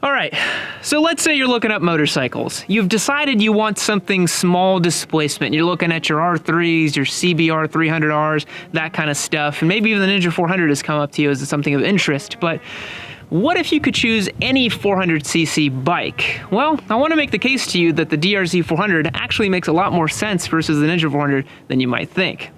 All right, so let's say you're looking up motorcycles. You've decided you want something small displacement. You're looking at your R3s, your CBR 300Rs, that kind of stuff, and maybe even the Ninja 400 has come up to you as something of interest, but what if you could choose any 400cc bike? Well, I want to make the case to you that the DRZ 400 actually makes a lot more sense versus the Ninja 400 than you might think.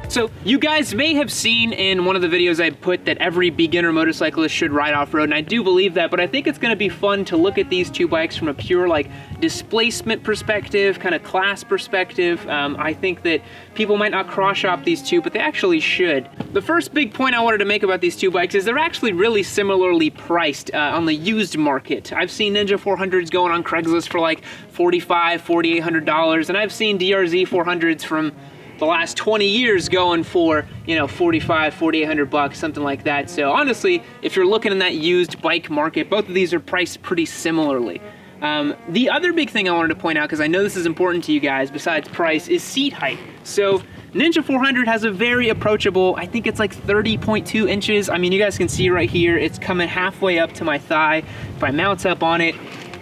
So you guys may have seen in one of the videos I put that every beginner motorcyclist should ride off-road, and I do believe that, but I think it's gonna be fun to look at these two bikes from a pure like displacement perspective, kind of class perspective. I think that people might not cross-shop these two, but they actually should. The first big point I wanted to make about these two bikes is they're actually really similarly priced on the used market. I've seen Ninja 400s going on Craigslist for like $4,500, $4,800, and I've seen DRZ 400s from the last 20 years going for, you know, $4,500, $4,800, something like that. So honestly, if you're looking in that used bike market, both of these are priced pretty similarly. The other big thing I wanted to point out, because I know this is important to you guys besides price, is seat height. So Ninja 400 has a very approachable, I think it's like 30.2 inches. I mean, you guys can see right here, it's coming halfway up to my thigh. If I mount up on it,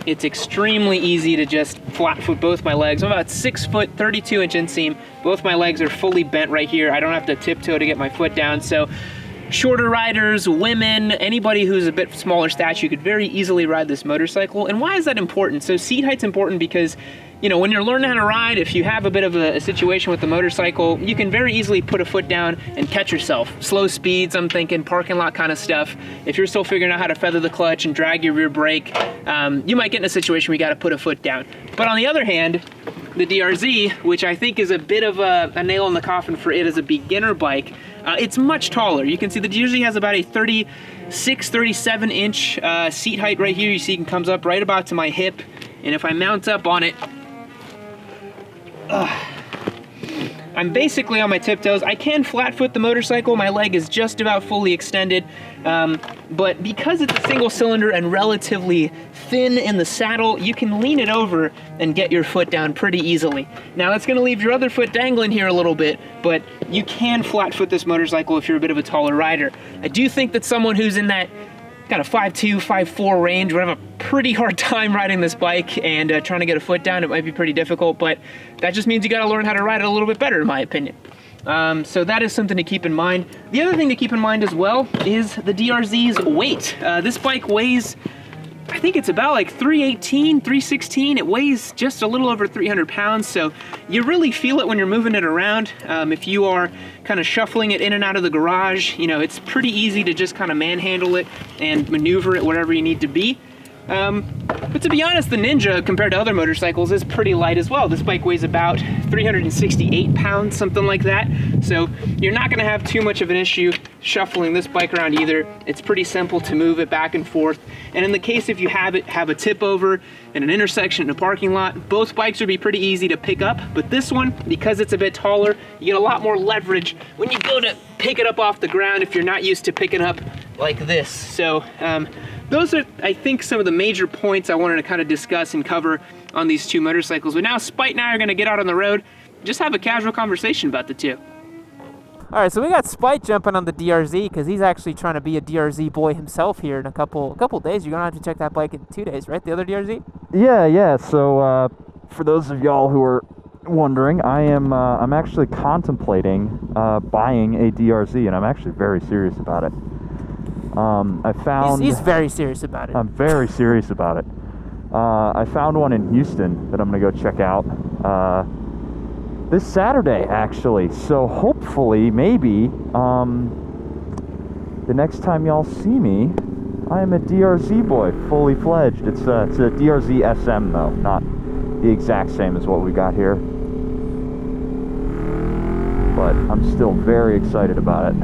it's extremely easy to just flat foot both my legs. I'm about 6 foot, 32 inch inseam. Both my legs are fully bent right here. I don't have to tiptoe to get my foot down. So shorter riders, women, anybody who's a bit smaller stature, you could very easily ride this motorcycle. And why is that important? So seat height's important because, you know, when you're learning how to ride, if you have a bit of a situation with the motorcycle, you can very easily put a foot down and catch yourself. Slow speeds, I'm thinking parking lot kind of stuff. If you're still figuring out how to feather the clutch and drag your rear brake, you might get in a situation where you got to put a foot down. But on the other hand, the DRZ, which I think is a bit of a nail in the coffin for it as a beginner bike, it's much taller. You can see the DRZ has about a 36, 37 inch seat height right here. You see it comes up right about to my hip. And if I mount up on it, I'm basically on my tiptoes. I can flat foot the motorcycle. My leg is just about fully extended. But because it's a single cylinder and relatively thin in the saddle, you can lean it over and get your foot down pretty easily. Now that's gonna leave your other foot dangling here a little bit, but you can flat foot this motorcycle if you're a bit of a taller rider. I do think that someone who's in that kind of 5'2", 5'4" range would have a pretty hard time riding this bike, and trying to get a foot down, it might be pretty difficult, but that just means you gotta learn how to ride it a little bit better, in my opinion. So that is something to keep in mind. The other thing to keep in mind as well is the DRZ's weight. This bike weighs, I think it's about like 318, 316. It weighs just a little over 300 pounds, so you really feel it when you're moving it around. If you are kind of shuffling it in and out of the garage, you know, it's pretty easy to just kind of manhandle it and maneuver it wherever you need to be. But to be honest, the Ninja, compared to other motorcycles, is pretty light as well. This bike weighs about 368 pounds, something like that. So you're not gonna have too much of an issue shuffling this bike around either. It's pretty simple to move it back and forth. And in the case if you have a tip over in an intersection in a parking lot, both bikes would be pretty easy to pick up. But this one, because it's a bit taller, you get a lot more leverage when you go to pick it up off the ground if you're not used to picking up like this. So, those are, I think, some of the major points I wanted to kind of discuss and cover on these two motorcycles. But now Spite and I are gonna get out on the road, just have a casual conversation about the two. All right, so we got Spite jumping on the DRZ because he's actually trying to be a DRZ boy himself here in a couple days. You're gonna have to check that bike in 2 days, right? The other DRZ? Yeah. So for those of y'all who are wondering, I'm actually contemplating buying a DRZ, and I'm actually very serious about it. I found... He's very serious about it. I'm very serious about it. I found one in Houston that I'm going to go check out this Saturday, actually. So hopefully, maybe, the next time y'all see me, I am a DRZ boy, fully fledged. It's a DRZ SM, though, not the exact same as what we got here. But I'm still very excited about it.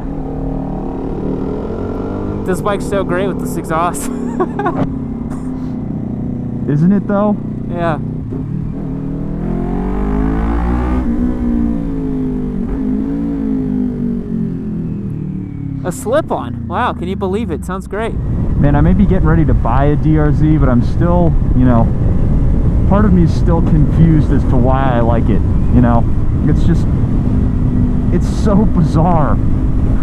This bike's so great with this exhaust. Isn't it though? Yeah. A slip-on. Wow, can you believe it? Sounds great. Man, I may be getting ready to buy a DRZ, but I'm still, you know, part of me is still confused as to why I like it, you know? It's just, it's so bizarre.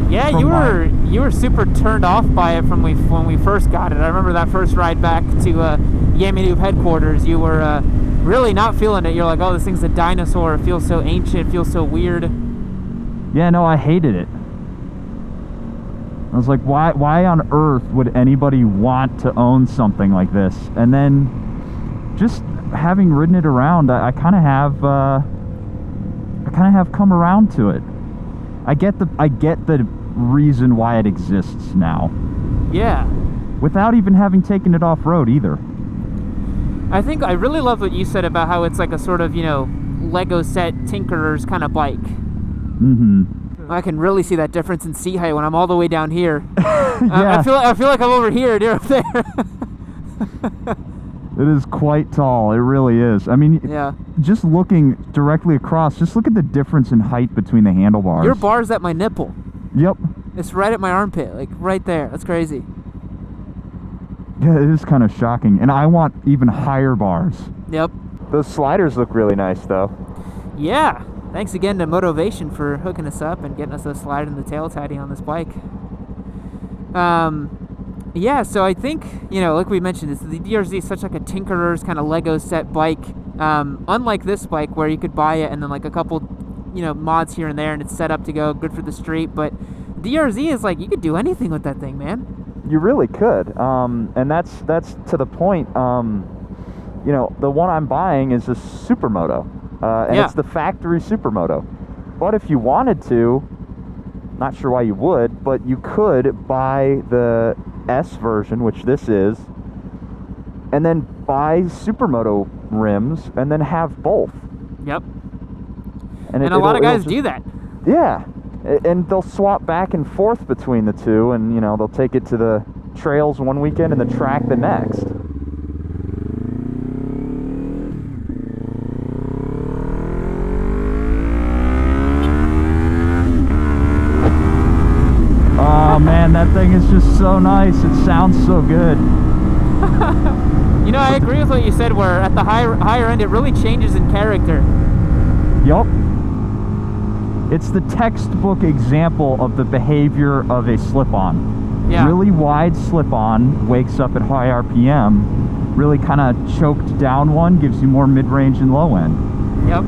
Yeah, you were super turned off by it from when we first got it. I remember that first ride back to Yammie Noob headquarters. You were really not feeling it. You're like, oh, this thing's a dinosaur. It feels so ancient. It feels so weird. Yeah, no, I hated it. I was like, why on earth would anybody want to own something like this? And then just having ridden it around, I kind of have come around to it. I get the reason why it exists now. Yeah. Without even having taken it off-road either. I think I really love what you said about how it's like a sort of, you know, Lego set tinkerer's kind of bike. Mm-hmm. I can really see that difference in seat height when I'm all the way down here. Yeah. I feel like I'm over here and you're up there. It is quite tall. It really is. I mean, yeah. Just looking directly across, just look at the difference in height between the handlebars. Your bar's at my nipple. Yep. It's right at my armpit, like right there. That's crazy. Yeah, it is kind of shocking. And I want even higher bars. Yep. Those sliders look really nice, though. Yeah. Thanks again to Motivation for hooking us up and getting us a slide in the tail tidy on this bike. Yeah, so I think, you know, like we mentioned, the DRZ is such like a tinkerer's kind of Lego set bike. Unlike this bike where you could buy it and then like a couple, you know, mods here and there and it's set up to go good for the street. But DRZ is like, you could do anything with that thing, man. You really could. And that's to the point. You know, the one I'm buying is a Supermoto. And yeah. It's the factory Supermoto. But if you wanted to, not sure why you would, but you could buy the S version, which this is, and then buy Supermoto rims and then have both. Yep. And a lot of guys do that. Yeah. And they'll swap back and forth between the two, and, you know, they'll take it to the trails one weekend and the track the next. Oh man, that thing is just so nice. It sounds so good. You know, I agree with what you said, where at the higher end, it really changes in character. Yup. It's the textbook example of the behavior of a slip-on. Yeah. Really wide slip-on wakes up at high RPM. Really kind of choked down one gives you more mid-range and low end. Yep.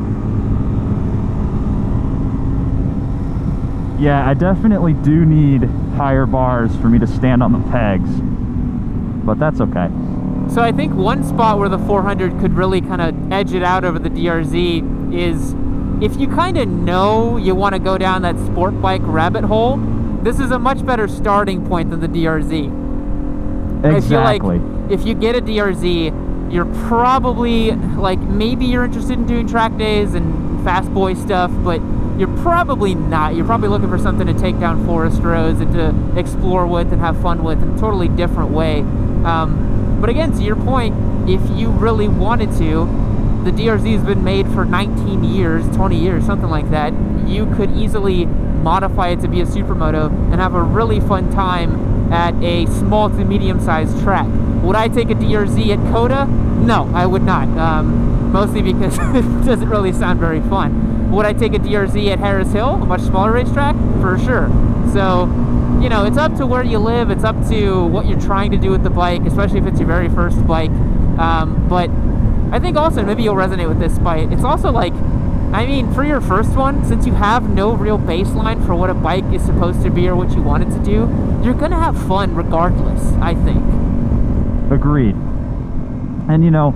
Yeah, I definitely do need higher bars for me to stand on the pegs, but that's okay. So I think one spot where the 400 could really kind of edge it out over the DRZ is if you kind of know you want to go down that sport bike rabbit hole, this is a much better starting point than the DRZ. Exactly. I feel like if you get a DRZ, you're probably, like, maybe you're interested in doing track days and fast boy stuff, but you're probably not. You're probably looking for something to take down forest roads and to explore with and have fun with in a totally different way. But again, to your point, if you really wanted to, the DRZ has been made for 19 years, 20 years, something like that. You could easily modify it to be a supermoto and have a really fun time at a small to medium-sized track. Would I take a DRZ at Coda? No, I would not. Mostly because it doesn't really sound very fun. Would I take a DRZ at Harris Hill, a much smaller racetrack? For sure. So, you know, it's up to where you live. It's up to what you're trying to do with the bike, especially if it's your very first bike. But I think also, maybe you'll resonate with this bike, it's also like, I mean, for your first one, since you have no real baseline for what a bike is supposed to be or what you want it to do, you're going to have fun regardless, I think. Agreed. And, you know,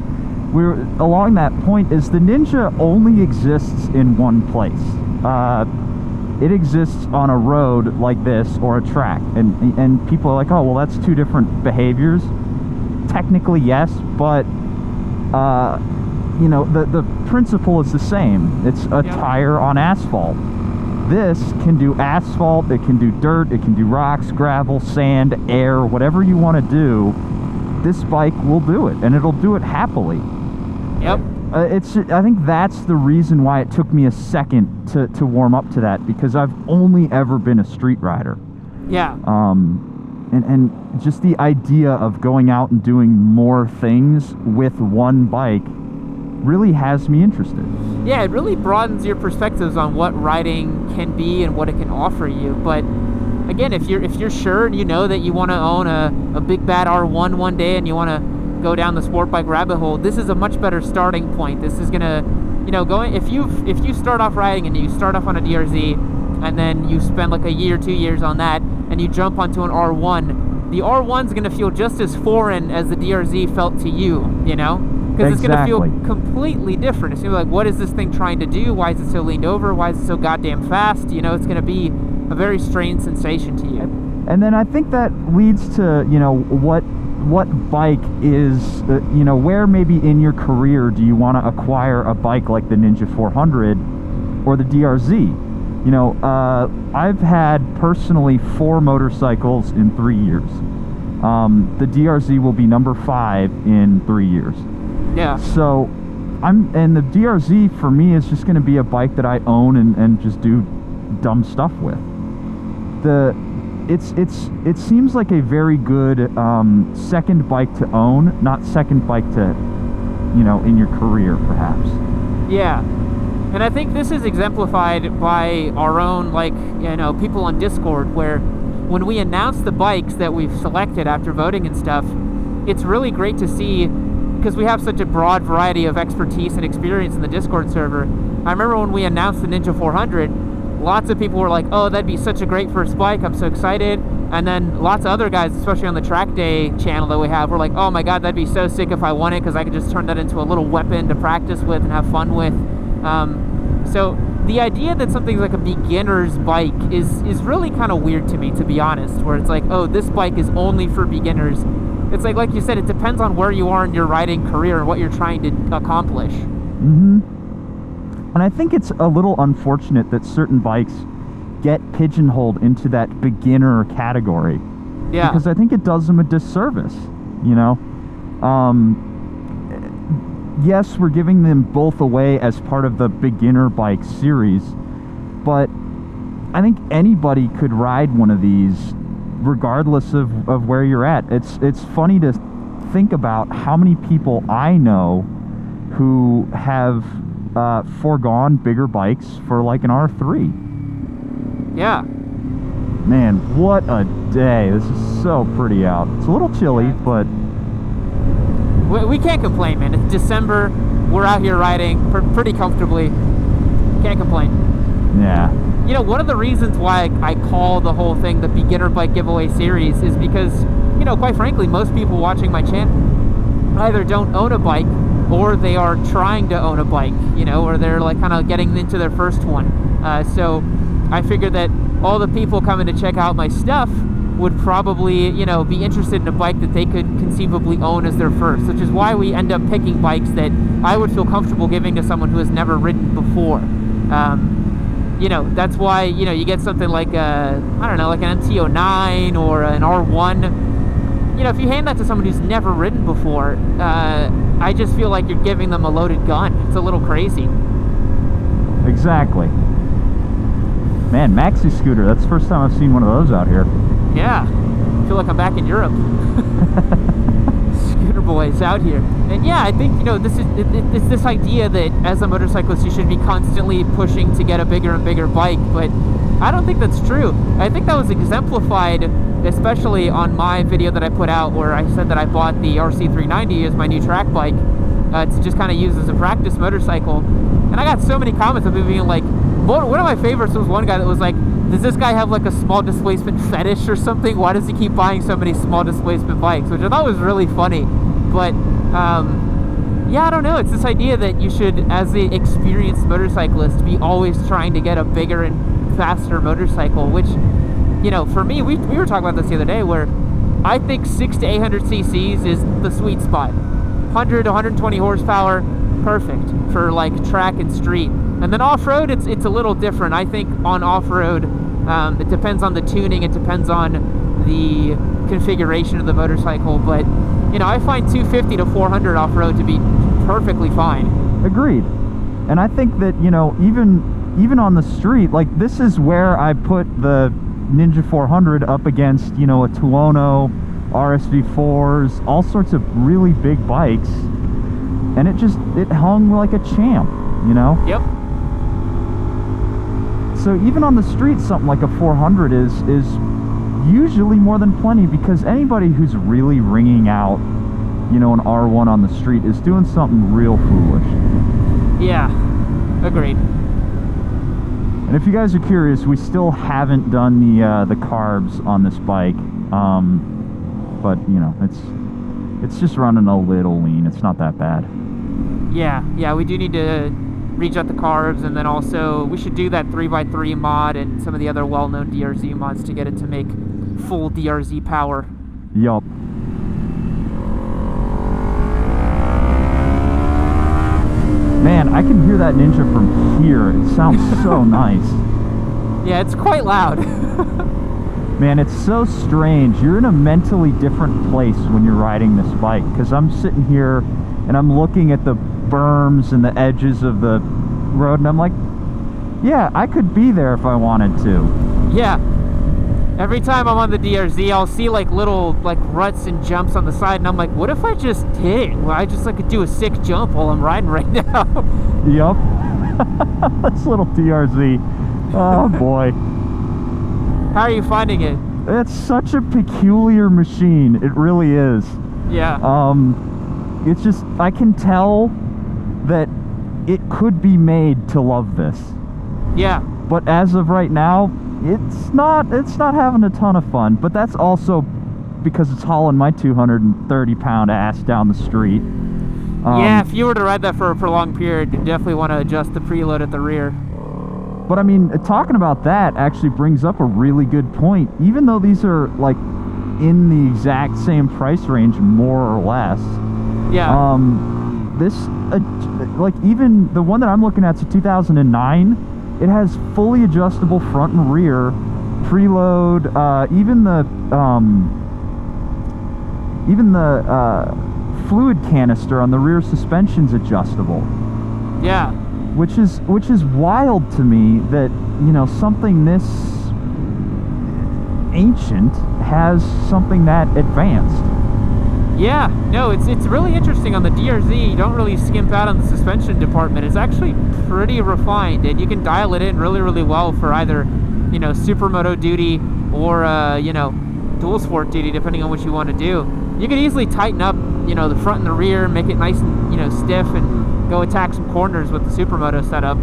we're along that point is the Ninja only exists in one place. It exists on a road like this or a track, and people are like, oh, well, that's two different behaviors. Technically, yes, but you know, the principle is the same. It's a tire on asphalt. This can do asphalt, it can do dirt, it can do rocks, gravel, sand, air, whatever you want to do. This bike will do it, and it'll do it happily. Yep. I think that's the reason why it took me a second to warm up to that, because I've only ever been a street rider. Yeah. And just the idea of going out and doing more things with one bike really has me interested. Yeah, it really broadens your perspectives on what riding can be and what it can offer you. But again, if you're sure and you know that you want to own a big bad R1 one day and you want to go down the sport bike rabbit hole, this is a much better starting point. This is gonna, if you start off riding and you start off on a DRZ and then you spend like a year, 2 years on that, and you jump onto an R1, the R1's gonna feel just as foreign as the DRZ felt to you, because it's gonna feel completely different. It's gonna be like, what is this thing trying to do? Why is it so leaned over? Why is it so goddamn fast? It's gonna be a very strange sensation to you. And then I think that leads to, what bike is, where maybe in your career do you want to acquire a bike like the Ninja 400 or the DRZ? I've had personally 4 motorcycles in 3 years. The DRZ will be number 5 in 3 years. Yeah. So and the DRZ for me is just going to be a bike that I own and just do dumb stuff with. It seems like a very good second bike to own, not second bike to, in your career perhaps. Yeah. And I think this is exemplified by our own, people on Discord, where when we announce the bikes that we've selected after voting and stuff, it's really great to see, because we have such a broad variety of expertise and experience in the Discord server. I remember when we announced the Ninja 400, lots of people were like, oh, that'd be such a great first bike, I'm so excited. And then lots of other guys, especially on the track day channel that we have, were like, oh my god, that'd be so sick if I won it, because I could just turn that into a little weapon to practice with and have fun with. So the idea that something's like a beginner's bike is really kind of weird to me, to be honest, where it's like, oh, this bike is only for beginners. It's like you said, it depends on where you are in your riding career and what you're trying to accomplish. Mm-hmm. And I think it's a little unfortunate that certain bikes get pigeonholed into that beginner category. Yeah. Because I think it does them a disservice, Yes, we're giving them both away as part of the beginner bike series, but I think anybody could ride one of these regardless of where you're at. It's funny to think about how many people I know who have foregone bigger bikes for like an R3. Yeah. Man, what a day. This is so pretty out. It's a little chilly, but we can't complain, man. It's December. We're out here riding pretty comfortably. Can't complain. Yeah. One of the reasons why I call the whole thing the beginner bike giveaway series is because, quite frankly, most people watching my channel either don't own a bike or they are trying to own a bike, or they're like kind of getting into their first one. So I figured that all the people coming to check out my stuff would probably, be interested in a bike that they could conceivably own as their first, which is why we end up picking bikes that I would feel comfortable giving to someone who has never ridden before. That's why, you get something like like an MT-09 or an R1. If you hand that to someone who's never ridden before, I just feel like you're giving them a loaded gun. It's a little crazy. Exactly. Man, maxi scooter, that's the first time I've seen one of those out here. Yeah, I feel like I'm back in Europe. Scooter boys out here. And yeah, I think, it's this idea that as a motorcyclist you should be constantly pushing to get a bigger and bigger bike, but I don't think that's true. I think that was exemplified especially on my video that I put out where I said that I bought the RC390 as my new track bike to just kind of use as a practice motorcycle. And I got so many comments of people being like, one of my favorites was one guy that was like, does this guy have like a small displacement fetish or something? Why does he keep buying so many small displacement bikes? Which I thought was really funny. But yeah, I don't know. It's this idea that you should, as the experienced motorcyclist, be always trying to get a bigger and faster motorcycle, which, for me, we were talking about this the other day, where I think 600 to 800 cc's is the sweet spot. 100 to 120 horsepower, perfect for like track and street. And then off-road, it's a little different. I think on off-road, it depends on the tuning, it depends on the configuration of the motorcycle, but I find 250 to 400 off-road to be perfectly fine. Agreed. And I think that, even on the street, like, this is where I put the Ninja 400 up against, you know, a Tuono, RSV4s, all sorts of really big bikes, and it hung like a champ, you know? Yep. So even on the street, something like a 400 is usually more than plenty, because anybody who's really ringing out, you know, an R1 on the street is doing something real foolish. Yeah, agreed. And if you guys are curious, we still haven't done the carbs on this bike, but you know, it's just running a little lean. It's not that bad. Yeah, we do need to rejet the carbs, and then also we should do that 3x3 mod and some of the other well-known DRZ mods to get it to make full DRZ power. Yup. Man, I can hear that Ninja from here. It sounds so nice. Yeah, it's quite loud. Man, it's so strange. You're in a mentally different place when you're riding this bike, because I'm sitting here and I'm looking at the berms and the edges of the road, and I'm like, yeah, I could be there if I wanted to. Yeah. Every time I'm on the DRZ, I'll see like little like ruts and jumps on the side, and I'm like, what if I just did? Well, I just like could do a sick jump while I'm riding right now. Yup. This little DRZ. Oh boy. How are you finding it? It's such a peculiar machine. It really is. Yeah. It's just, I can tell that it could be made to love this. Yeah. But as of right now, it's not having a ton of fun. But that's also because it's hauling my 230-pound ass down the street. Yeah, if you were to ride that for a prolonged period, you definitely want to adjust the preload at the rear. But I mean, talking about that actually brings up a really good point. Even though these are like in the exact same price range, more or less. Yeah. This, like even the one that I'm looking at is a 2009. It has fully adjustable front and rear, preload, even the fluid canister on the rear suspension's adjustable. Yeah. Which is wild to me that, you know, something this ancient has something that advanced. Yeah, no, it's really interesting on the DRZ. You don't really skimp out on the suspension department. It's actually pretty refined, and you can dial it in really, really well for either, you know, supermoto duty or, you know, dual sport duty, depending on what you want to do. You could easily tighten up, you know, the front and the rear, make it nice and, you know, stiff, and go attack some corners with the supermoto setup.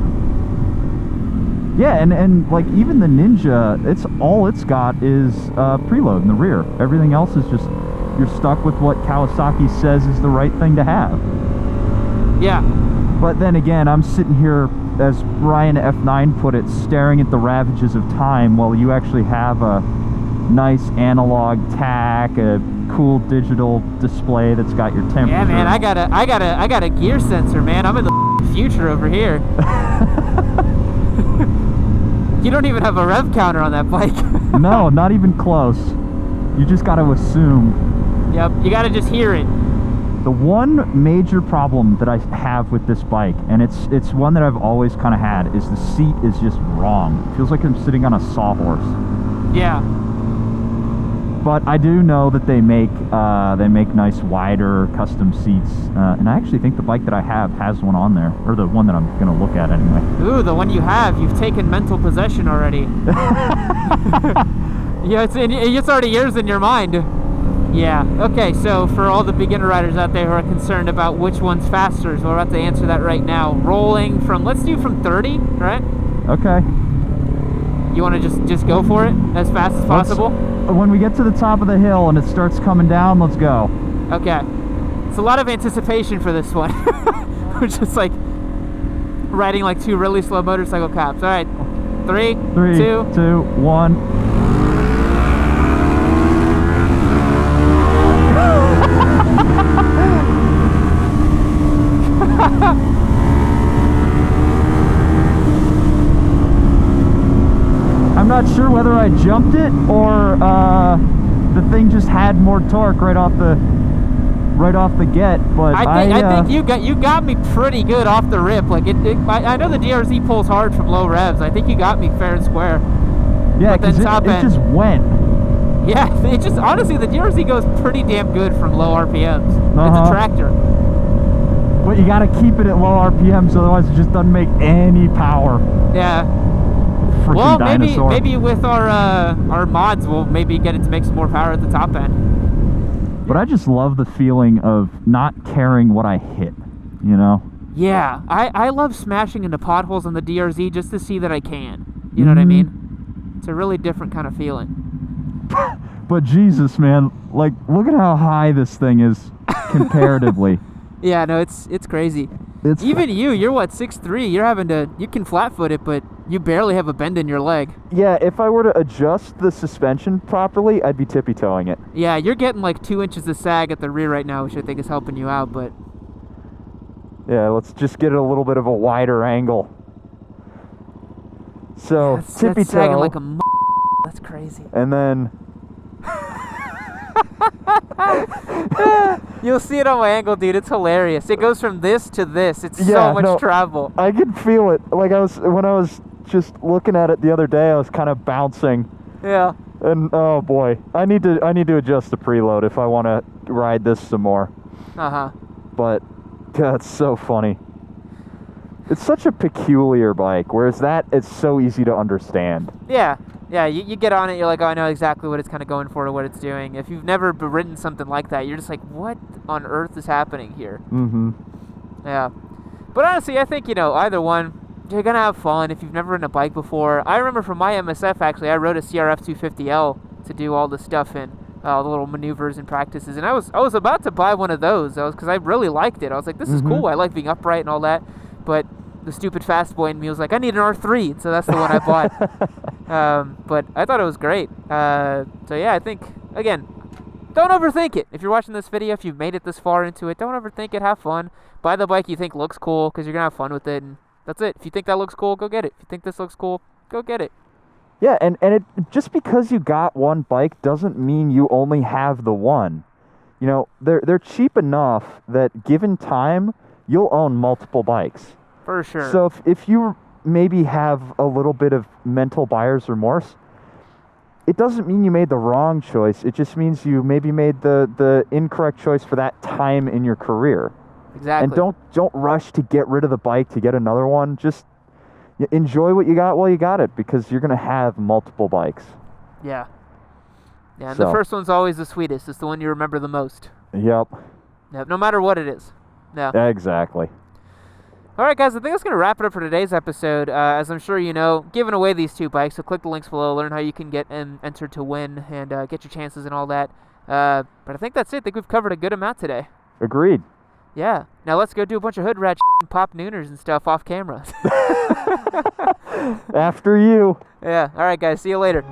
Yeah, and like even the Ninja, it's got is preload in the rear. Everything else is just, you're stuck with what Kawasaki says is the right thing to have. Yeah. But then again, I'm sitting here, as Ryan F9 put it, staring at the ravages of time, while you actually have a nice analog tack, a cool digital display that's got your temperature. Yeah, man, I got a gear sensor, man. I'm in the future over here. You don't even have a rev counter on that bike. No, not even close. You just got to assume. Yep, you got to just hear it. The one major problem that I have with this bike, and it's one that I've always kind of had, is the seat is just wrong. It feels like I'm sitting on a sawhorse. Yeah. But I do know that they make nice wider custom seats, and I actually think the bike that I have has one on there, or the one that I'm gonna look at anyway. Ooh, the one you have, you've taken mental possession already. Yeah, it's already yours in your mind. Yeah. Okay, so for all the beginner riders out there who are concerned about which one's faster, so we're about to answer that right now. Rolling from, let's do from 30, right? Okay. You want to just go for it as fast as possible? When we get to the top of the hill and it starts coming down, let's go. Okay. It's a lot of anticipation for this one. We're just like riding like two really slow motorcycle cops. All right. Three, two, 1. I'm not sure whether I jumped it or the thing just had more torque right off the get, but I think you got me pretty good off the rip. Like I know the DRZ pulls hard from low revs. I think you got me fair and square. Yeah, but then because top it end. just went. Yeah, it just honestly the DRZ goes pretty damn good from low RPMs. It's Uh-huh. a tractor. But you gotta keep it at low RPMs, otherwise it just doesn't make any power. Yeah. Freaking Well, dinosaur. maybe with our mods, we'll maybe get it to make some more power at the top end. But I just love the feeling of not caring what I hit, you know? Yeah, I love smashing into potholes on the DRZ just to see that I can. You know what I mean? It's a really different kind of feeling. But Jesus, man, like, look at how high this thing is comparatively. Yeah, no, it's crazy. Even you're what, 6'3", you can flat foot it, but you barely have a bend in your leg. Yeah, if I were to adjust the suspension properly, I'd be tippy-toeing it. Yeah, you're getting like 2 inches of sag at the rear right now, which I think is helping you out, but... Yeah, let's just get a little bit of a wider angle. So, that's tippy-toe. sagging like a That's crazy. And then... You'll see it on my angle, dude. It's hilarious. It goes from this to this. It's Yeah, so much no, travel. I could feel it. Like, when I was just looking at it the other day, I was kind of bouncing. Yeah. And, oh boy. I need to adjust the preload if I want to ride this some more. Uh-huh. But, God, it's so funny. It's such a peculiar bike, whereas that is so easy to understand. Yeah. Yeah, you get on it, you're like, oh, I know exactly what it's kind of going for or what it's doing. If you've never ridden something like that, you're just like, what on earth is happening here? Mm-hmm. Yeah. But honestly, I think, either one, you're going to have fun if you've never ridden a bike before. I remember from my MSF, actually, I rode a CRF 250L to do all the stuff in, all the little maneuvers and practices. And I was about to buy one of those because I really liked it. I was like, this is cool. I like being upright and all that. But the stupid fast boy in me was like, I need an R3. And so that's the one I bought. But I thought it was great. So yeah, I think, again, don't overthink it. If you're watching this video, if you've made it this far into it, don't overthink it. Have fun. Buy the bike you think looks cool because you're going to have fun with it. And that's it. If you think that looks cool, go get it. If you think this looks cool, go get it. Yeah, and it just because you got one bike doesn't mean you only have the one. You know, they're cheap enough that given time, you'll own multiple bikes. For sure. So if you maybe have a little bit of mental buyer's remorse, it doesn't mean you made the wrong choice. It just means you maybe made the incorrect choice for that time in your career. Exactly. And don't rush to get rid of the bike to get another one. Just enjoy what you got while you got it, because you're going to have multiple bikes. Yeah. Yeah, and So. the first one's always the sweetest. It's the one you remember the most. Yep. Yep, no matter what it is. Yeah. Exactly. All right, guys, I think that's going to wrap it up for today's episode. As I'm sure you know, giving away these 2 bikes, so click the links below, learn how you can get entered to win and get your chances and all that. But I think that's it. I think we've covered a good amount today. Agreed. Yeah. Now let's go do a bunch of hood rat and pop nooners and stuff off camera. After you. Yeah. All right, guys. See you later.